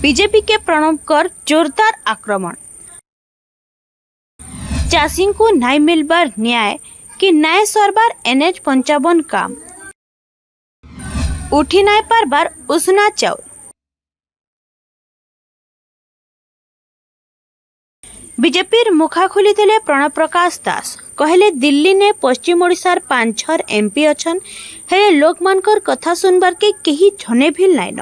BJP के प्रणव कर जोरदार आक्रमण। चाषी को नहीं मिलबार न्याय कि न्याय सरबार NH-55 काम उठी नहीं पारबार उसना चाउल। बीजेपी मुखा खोली प्रणव प्रकाश दास कहले दिल्ली ने पश्चिम ओडिशार 5-6 MP अछन हेले लोक मानकर कथा सुनबार के कहीं झने भी नाइन।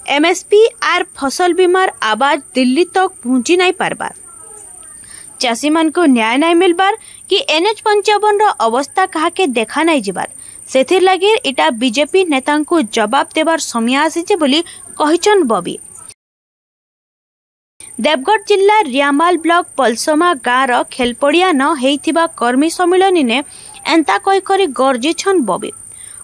MSP आर फसल बीमार आवाज दिल्ली तक पहुंची नहीं पारबार। चाषी मान को न्याय नहीं मिलबार कि NH-55 अवस्था कहा के देखा नहीं जिबार सेथिर लगे इटा बीजेपी नेता को जवाब देवार समय आसीचे बोली कहिचन बबी। देवगढ़ जिला रियामाल ब्लॉक पलसमा गाँव खेलपड़िया न हेइथिबा कर्मी सम्मिलन ने एंता कही करी गर्जिछन बबी।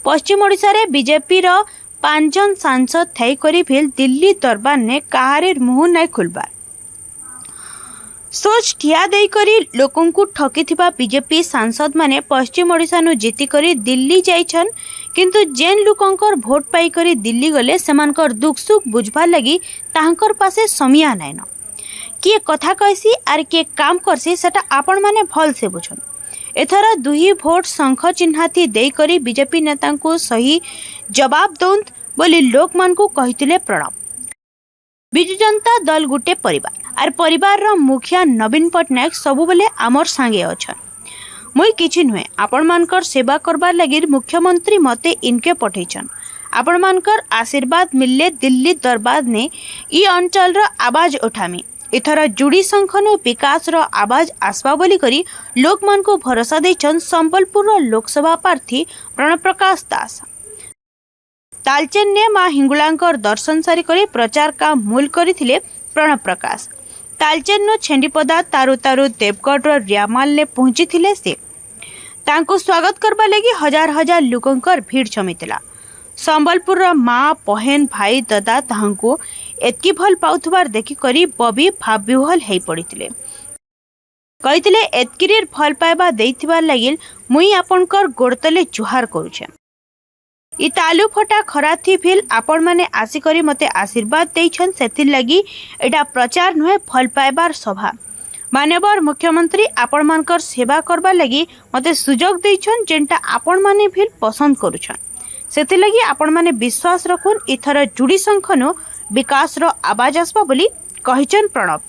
पश्चिम ओडिशा रे बीजेपी रो 5 जन सांसद थई करी फिल दिल्ली दरबार ने काहारे मुंह नहीं खुलबार सोच ठिया देई करी लोकन को ठकी थिबा बीजेपी सांसद माने पश्चिम ओडिशा नु जीती करी दिल्ली जाइछन किंतु जेन लोकंकर भोट पाई करी दिल्ली गले सेमानकर दुख सुख बुझबार लगी ताहंकर पासे समिया नाइन। किए कथा कहसी आर किए काम करसी सेटा आपण माने भल से बुझन। एथरा दुही भोट शंख चिन्हाती देई करी बीजेपी नेता को सही जवाब दौंत बोली लोक मान को कहिथिले प्रणव। बिजु जनता दल गुटे परिवार आर परिवार रो मुखिया नवीन पटनायक सबु बेले आमर सांगे अछन। मुई किछि नुहे आपण मानकर सेवा करबार लगी मुख्यमंत्री मते इनके पठैछन। आपण मानकर आशीर्वाद मिलले दिल्ली दरबार ने ई अंचल रो आवाज उठामी इथर जुड़ी संखनु विकास रो आवाज आसबा बोली करी लोक मान को भरोसा दैछन संबलपुर रो लोकसभा प्रार्थी प्रणव प्रकाश दास। तालचेन ने मां हिंगुलांकर दर्शन सारी करी प्रचार का मूल करिथिले प्रणव प्रकाश। तालचेन नो छेंडीपदा तारु तारु देवगढ़ रो रियामाल ने पहुंची थिले से तांको स्वागत करबा लगी हजार हजार लोकंकर भीड़ जमितिला। संबलपुर रो मां पहेन भाई दादा तांको एतकी भल पाउथबार देखि करी बबी भाब्युहल हेई पड़िथिले। कहिथिले एतकिरीर भल पाइबा देइथिबार लागिल मुई आपनकर गोड़तले जुहार करूछे। इ तालु फटा खरा थी फिल आपण माने आसी करी मते आशीर्वाद देइछन सेथिर लगी एटा प्रचार नुहे फल पाइबार सभा। माननीय मुख्यमंत्री आपण मानकर सेवा करबा लगी मते सुजोग देइछन जेंटा आपण माने फिल पसंद करूछन सेथिर लगी आपण माने विश्वास रखुन इथर जुड़ी संखनो विकास रो आवाज आसबा बोली कहिचन प्रणव।